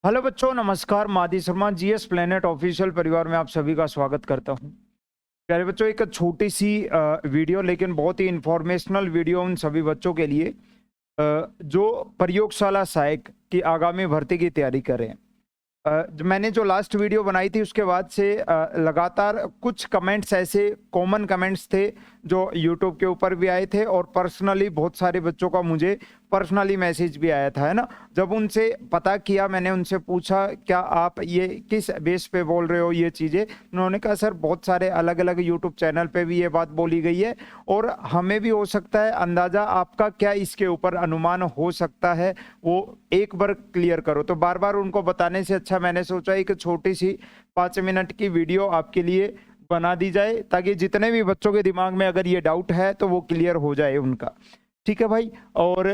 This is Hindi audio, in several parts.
हेलो बच्चों, नमस्कार। मादी शर्मा जीएस प्लेनेट ऑफिशियल परिवार में आप सभी का स्वागत करता हूं। प्यारे बच्चों, एक छोटी सी वीडियो लेकिन बहुत ही इंफॉर्मेशनल वीडियो उन सभी बच्चों के लिए जो प्रयोगशाला सहायक की आगामी भर्ती की तैयारी करें। मैंने जो लास्ट वीडियो बनाई थी उसके बाद से लगातार कुछ कमेंट्स ऐसे कॉमन कमेंट्स थे जो यूट्यूब के ऊपर भी आए थे और पर्सनली बहुत सारे बच्चों का मुझे पर्सनली मैसेज भी आया था, है ना। जब उनसे पता किया, मैंने उनसे पूछा क्या आप ये किस बेस पे बोल रहे हो ये चीज़ें। उन्होंने कहा सर बहुत सारे अलग अलग यूट्यूब चैनल पे भी ये बात बोली गई है और हमें भी हो सकता है अंदाज़ा, आपका क्या इसके ऊपर अनुमान हो सकता है वो एक बार क्लियर करो। तो बार बार उनको बताने से अच्छा मैंने सोचा एक छोटी सी 5 मिनट की वीडियो आपके लिए बना दी जाए ताकि जितने भी बच्चों के दिमाग में अगर ये डाउट है तो वो क्लियर हो जाए उनका। ठीक है भाई। और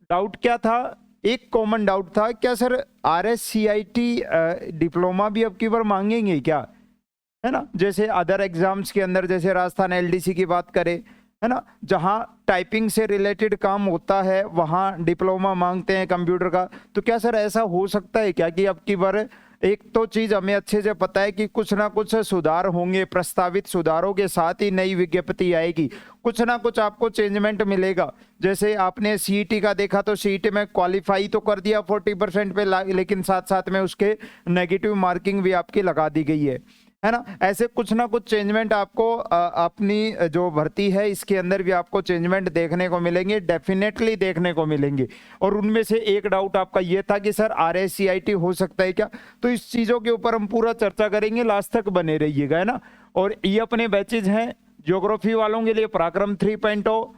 डाउट क्या था? एक कॉमन डाउट था, क्या सर RSCIT डिप्लोमा भी अब की बार मांगेंगे क्या, है ना। जैसे अदर एग्जाम्स के अंदर, जैसे राजस्थान LDC की बात करें, है ना, जहां टाइपिंग से रिलेटेड काम होता है वहां डिप्लोमा मांगते हैं कंप्यूटर का। तो क्या सर ऐसा हो सकता है क्या कि अब की बार, एक तो चीज हमें अच्छे से पता है कि कुछ ना कुछ सुधार होंगे, प्रस्तावित सुधारों के साथ ही नई विज्ञप्ति आएगी, कुछ ना कुछ आपको चेंजमेंट मिलेगा। जैसे आपने CET का देखा तो CET में क्वालिफाई तो कर दिया 40% पे, लेकिन साथ साथ में उसके नेगेटिव मार्किंग भी आपकी लगा दी गई है ना। ऐसे कुछ ना कुछ चेंजमेंट आपको अपनी जो भर्ती है इसके अंदर भी आपको चेंजमेंट देखने को मिलेंगे, डेफिनेटली देखने को मिलेंगे। और उनमें से एक डाउट आपका ये था कि सर RSCIT हो सकता है क्या। तो इस चीज़ों के ऊपर हम पूरा चर्चा करेंगे, लास्ट तक बने रहिएगा, है ना। और ये अपने बैचेज हैं। ज्योग्राफी वालों के लिए पराक्रम 3.0,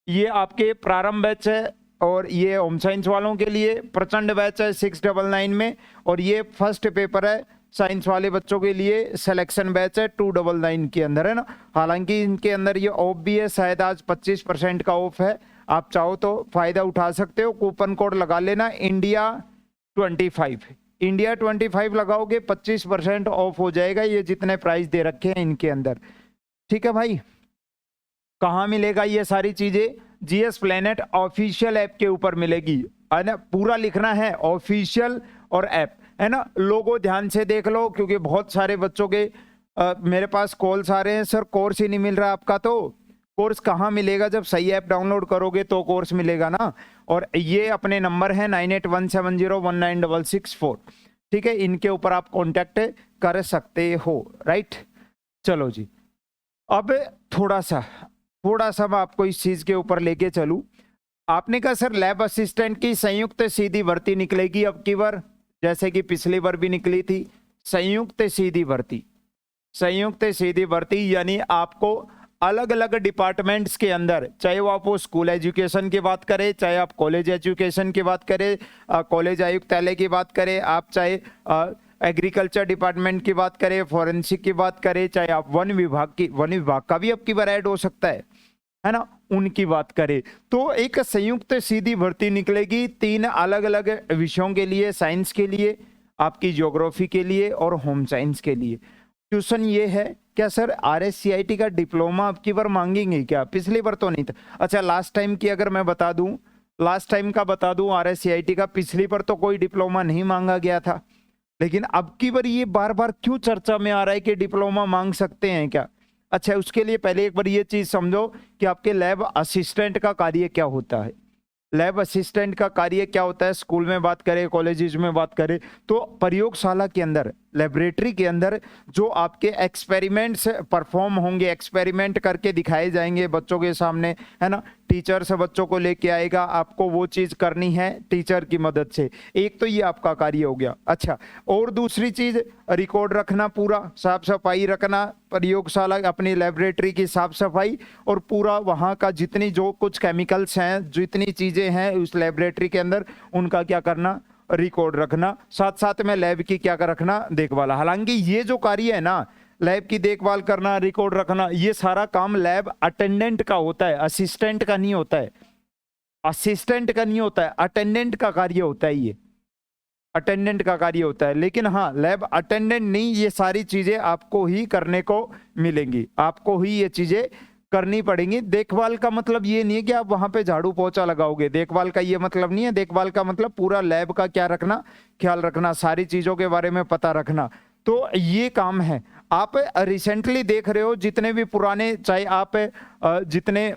ये आपके प्रारंभ बैच है। और ये होम साइंस वालों के लिए प्रचंड बैच है 699 में। और ये फर्स्ट पेपर है साइंस वाले बच्चों के लिए, सिलेक्शन बैच है 299 के अंदर, है ना। हालांकि इनके अंदर ये ऑफ भी है, शायद आज 25% का ऑफ है। आप चाहो तो फायदा उठा सकते हो, कूपन कोड लगा लेना India25। India25 लगाओगे 25% ऑफ हो जाएगा, ये जितने प्राइस दे रखे हैं इनके अंदर। ठीक है भाई। कहाँ मिलेगा ये सारी चीजें? GS प्लेनेट ऑफिशियल ऐप के ऊपर मिलेगी, है ना। पूरा लिखना है ऑफिशियल और ऐप, है ना। लोगो ध्यान से देख लो क्योंकि बहुत सारे बच्चों के मेरे पास कॉल्स आ रहे हैं, सर कोर्स ही नहीं मिल रहा आपका। तो कोर्स कहाँ मिलेगा? जब सही ऐप डाउनलोड करोगे तो कोर्स मिलेगा ना। और ये अपने नंबर है 9817019664। ठीक है, इनके ऊपर आप कॉन्टेक्ट कर सकते हो, राइट। चलो जी, अब थोड़ा सा मैं आपको इस चीज के ऊपर लेके चलूं। आपने कहा सर लैब असिस्टेंट की संयुक्त सीधी भर्ती निकलेगी अब की बार, जैसे कि पिछली बार भी निकली थी। संयुक्त सीधी भर्ती, संयुक्त सीधी भर्ती यानी आपको अलग अलग डिपार्टमेंट्स के अंदर, चाहे वो आप स्कूल एजुकेशन की बात करें, चाहे आप कॉलेज एजुकेशन की बात करें, कॉलेज आयुक्तालय की बात करें, आप चाहे एग्रीकल्चर डिपार्टमेंट की बात करें, फॉरेंसिक की बात करें, चाहे आप वन विभाग का भी अब की बार ऐड हो सकता है ना, उनकी बात करें, तो एक संयुक्त सीधी भर्ती निकलेगी 3 अलग अलग विषयों के लिए, साइंस के लिए, आपकी ज्योग्राफी के लिए और होम साइंस के लिए। क्वेश्चन ये है, क्या सर RSCIT का डिप्लोमा अब की बार मांगेंगे क्या? पिछली बार तो नहीं था। अच्छा, लास्ट टाइम की अगर मैं बता दूं, लास्ट टाइम का बता दूं RSCIT का, पिछली बार तो कोई डिप्लोमा नहीं मांगा गया था, लेकिन अब की बार ये बार बार क्यों चर्चा में आ रहा है कि डिप्लोमा मांग सकते हैं क्या? अच्छा, उसके लिए पहले एक बार ये चीज समझो कि आपके लैब असिस्टेंट का कार्य क्या होता है। लैब असिस्टेंट का कार्य क्या होता है? स्कूल में बात करें, कॉलेजेस में बात करें, तो प्रयोगशाला के अंदर, लेबोरेटरी के अंदर जो आपके एक्सपेरिमेंट्स परफॉर्म होंगे, एक्सपेरिमेंट करके दिखाए जाएंगे बच्चों के सामने, है ना। टीचर से बच्चों को लेके आएगा, आपको वो चीज करनी है टीचर की मदद से। एक तो ये आपका कार्य हो गया। अच्छा, और दूसरी चीज रिकॉर्ड रखना, पूरा साफ सफाई रखना, प्रयोगशाला अपनी लेबोरेटरी की साफ सफाई, और पूरा वहां का जितनी जो कुछ केमिकल्स हैं, जितनी चीजें हैं उस लेबोरेटरी के अंदर, उनका क्या करना, रिकॉर्ड रखना। साथ साथ में लैब की क्या कर रखना, देखभाल। हालांकि ये जो कार्य है ना, लैब की देखभाल करना, रिकॉर्ड रखना, ये सारा काम लैब अटेंडेंट का होता है, असिस्टेंट का नहीं होता है। असिस्टेंट का नहीं होता है, अटेंडेंट का कार्य होता है, ये अटेंडेंट का कार्य होता है। लेकिन हाँ, लैब अटेंडेंट नहीं, ये सारी चीजें आपको ही करने को मिलेंगी, आपको ही ये चीजें करनी पड़ेंगी। देखभाल का मतलब ये नहीं है कि आप वहां पे झाड़ू पोछा लगाओगे, देखभाल का ये मतलब नहीं है। देखभाल का मतलब पूरा लैब का क्या रखना, ख्याल रखना, सारी चीजों के बारे में पता रखना, तो ये काम है। आप रिसेंटली देख रहे हो जितने भी पुराने, चाहे आप जितने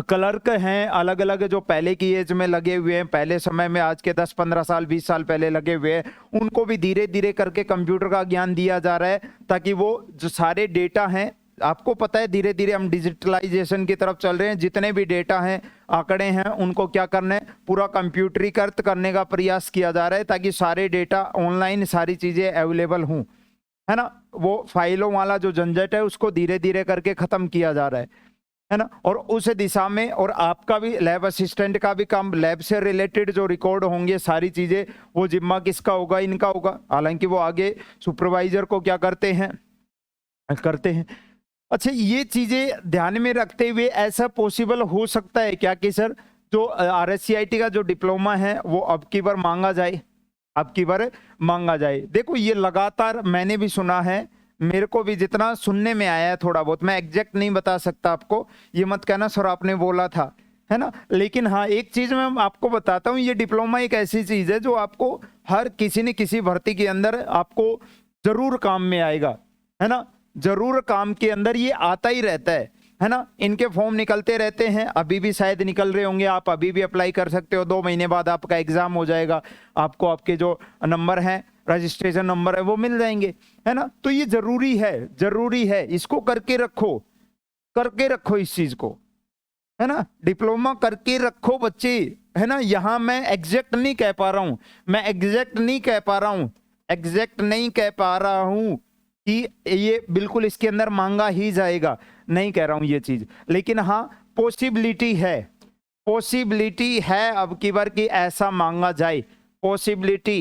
क्लर्क हैं अलग अलग जो पहले की एज में लगे हुए हैं, पहले समय में, आज के 10-15 साल 20 साल पहले लगे हुए हैं, उनको भी धीरे धीरे करके कंप्यूटर का ज्ञान दिया जा रहा है, ताकि वो जो सारे डेटा हैं, आपको पता है धीरे धीरे हम डिजिटलाइजेशन की तरफ चल रहे हैं, जितने भी डेटा हैं, आंकड़े हैं, उनको क्या करना है, पूरा कंप्यूटरीकृत करने का प्रयास किया जा रहा है, ताकि सारे डेटा ऑनलाइन सारी चीजें अवेलेबल हों, है ना। वो फाइलों वाला जो झंझट है उसको धीरे धीरे करके खत्म किया जा रहा है ना। और उस दिशा में, और आपका भी, लैब असिस्टेंट का भी काम, लैब से रिलेटेड जो रिकॉर्ड होंगे सारी चीजें, वो जिम्मा किसका होगा, इनका होगा। हालांकि वो आगे सुपरवाइजर को क्या करते हैं, अच्छा, ये चीजें ध्यान में रखते हुए ऐसा पॉसिबल हो सकता है क्या कि सर जो RSCIT का जो डिप्लोमा है वो अब की बार मांगा जाए। देखो, ये लगातार मैंने भी सुना है, मेरे को भी जितना सुनने में आया है थोड़ा बहुत, मैं एग्जैक्ट नहीं बता सकता आपको, ये मत कहना सर आपने बोला था, है ना। लेकिन हाँ, एक चीज मैं आपको बताता हूँ, ये डिप्लोमा एक ऐसी चीज है जो आपको हर किसी न किसी भर्ती के अंदर आपको जरूर काम में आएगा, है ना। जरूर काम के अंदर ये आता ही रहता है ना। इनके फॉर्म निकलते रहते हैं, अभी भी शायद निकल रहे होंगे, आप अभी भी अप्लाई कर सकते हो। 2 महीने बाद आपका एग्जाम हो जाएगा, आपको आपके जो नंबर हैं, रजिस्ट्रेशन नंबर है, वो मिल जाएंगे, है ना। तो ये जरूरी है, इसको करके रखो इस चीज को, है ना। डिप्लोमा करके रखो बच्चे, है ना। यहां मैं एग्जैक्ट नहीं कह पा रहा हूं कि ये बिल्कुल इसके अंदर मांगा ही जाएगा, नहीं कह रहा हूं ये चीज, लेकिन हाँ पॉसिबिलिटी है अब की बार कि ऐसा मांगा जाए, पॉसिबिलिटी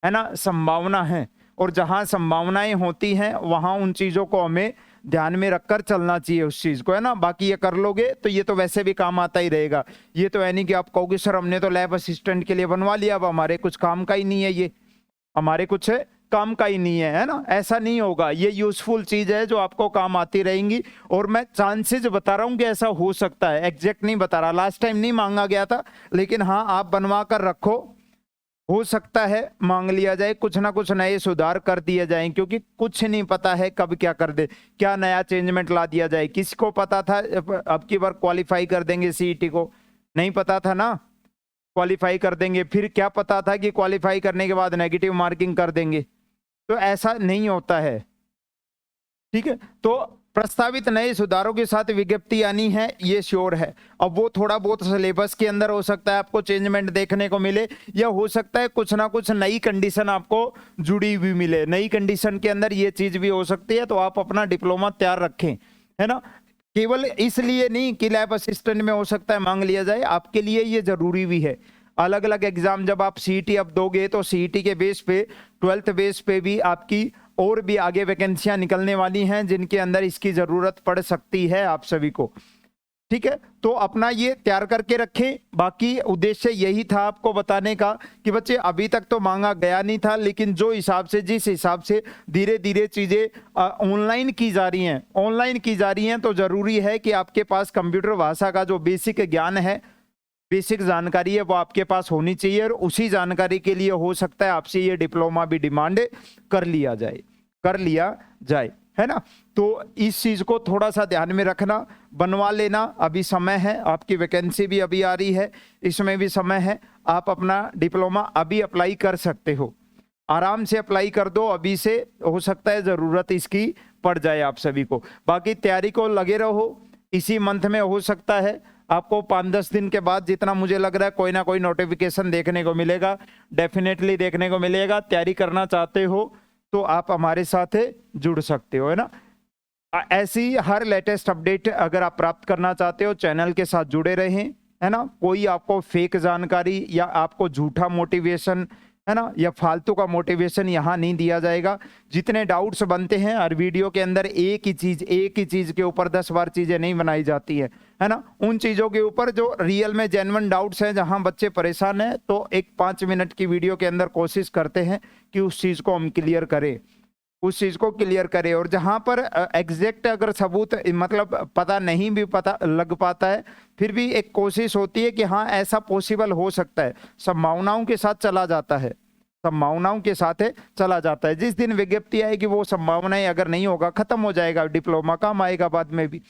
है ना, संभावना है। और जहां संभावनाएं होती हैं वहां उन चीजों को हमें ध्यान में रखकर चलना चाहिए, उस चीज को, है ना। बाकी ये कर लोगे तो ये तो वैसे भी काम आता ही रहेगा। ये तो है नहीं कि आप कहोगे सर हमने तो लैब असिस्टेंट के लिए बनवा लिया, अब हमारे कुछ काम का ही नहीं है, ये हमारे कुछ काम का ही नहीं है ना। ऐसा नहीं होगा, ये यूजफुल चीज है जो आपको काम आती रहेंगी। और मैं चांसेस बता रहा हूं कि ऐसा हो सकता है, एग्जैक्ट नहीं बता रहा, लास्ट टाइम नहीं मांगा गया था, लेकिन हाँ आप बनवा कर रखो, हो सकता है मांग लिया जाए, कुछ ना कुछ नए सुधार कर दिए जाएं, क्योंकि कुछ नहीं पता है कब क्या कर दे, क्या नया चेंजमेंट ला दिया जाए। किसको पता था अब की बार क्वालिफाई कर देंगे CET को, नहीं पता था ना, क्वालिफाई कर देंगे, फिर क्या पता था कि क्वालिफाई करने के बाद नेगेटिव मार्किंग कर देंगे, तो ऐसा नहीं होता है, ठीक है। तो प्रस्तावित नए सुधारों के साथ विज्ञप्ति आनी है, ये श्योर है। अब वो थोड़ा बहुत सिलेबस के अंदर हो सकता है आपको चेंजमेंट देखने को मिले, या हो सकता है कुछ ना कुछ नई कंडीशन आपको जुड़ी हुई मिले, नई कंडीशन के अंदर ये चीज भी हो सकती है। तो आप अपना डिप्लोमा तैयार रखें, है ना। केवल इसलिए नहीं कि लैब असिस्टेंट में हो सकता है मांग लिया जाए, आपके लिए ये जरूरी भी है। अलग अलग एग्जाम जब आप CET अब दोगे तो CET के बेस पे, 12th बेस पे भी आपकी और भी आगे वैकेंसियां निकलने वाली हैं, जिनके अंदर इसकी जरूरत पड़ सकती है आप सभी को, ठीक है। तो अपना ये तैयार करके रखें। बाकी उद्देश्य यही था आपको बताने का कि बच्चे अभी तक तो मांगा गया नहीं था, लेकिन जो हिसाब से, जिस हिसाब से धीरे धीरे चीजें ऑनलाइन की जा रही हैं, तो जरूरी है कि आपके पास कंप्यूटर भाषा का जो बेसिक ज्ञान है, बेसिक जानकारी है, वो आपके पास होनी चाहिए। और उसी जानकारी के लिए हो सकता है आपसे ये डिप्लोमा भी डिमांड कर लिया जाए, है ना। तो इस चीज को थोड़ा सा ध्यान में रखना, बनवा लेना, अभी समय है, आपकी वैकेंसी भी अभी आ रही है, इसमें भी समय है, आप अपना डिप्लोमा अभी अप्लाई कर सकते हो, आराम से अप्लाई कर दो अभी से, हो सकता है जरूरत इसकी पड़ जाए आप सभी को। बाकी तैयारी को लगे रहो, इसी मंथ में हो सकता है आपको 5-10 दिन के बाद, जितना मुझे लग रहा है, कोई ना कोई नोटिफिकेशन देखने को मिलेगा, डेफिनेटली देखने को मिलेगा। तैयारी करना चाहते हो तो आप हमारे साथ जुड़ सकते हो, है ना। ऐसी हर लेटेस्ट अपडेट अगर आप प्राप्त करना चाहते हो, चैनल के साथ जुड़े रहें, है ना। कोई आपको फेक जानकारी या आपको झूठा मोटिवेशन, है ना, या फालतू का मोटिवेशन यहाँ नहीं दिया जाएगा। जितने डाउट्स बनते हैं हर वीडियो के अंदर, एक ही चीज के ऊपर 10 बार चीजें नहीं बनाई जाती है ना। उन चीजों के ऊपर जो रियल में जेन्युइन डाउट्स हैं, जहां बच्चे परेशान हैं, तो एक 5 मिनट की वीडियो के अंदर कोशिश करते हैं कि उस चीज को हम क्लियर करें। उस चीज को क्लियर करे। और जहां पर एग्जैक्ट अगर सबूत मतलब पता नहीं भी पता लग पाता है, फिर भी एक कोशिश होती है कि हाँ ऐसा पॉसिबल हो सकता है, संभावनाओं के साथ चला जाता है, संभावनाओं के साथ चला जाता है। जिस दिन विज्ञप्ति आएगी वो संभावनाएं अगर नहीं होगा, खत्म हो जाएगा, डिप्लोमा काम आएगा बाद में भी।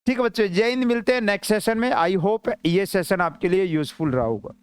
ठीक है बच्चे, जय हिंद, मिलते हैं नेक्स्ट सेशन में। आई होप ये सेशन आपके लिए यूजफुल रहा होगा।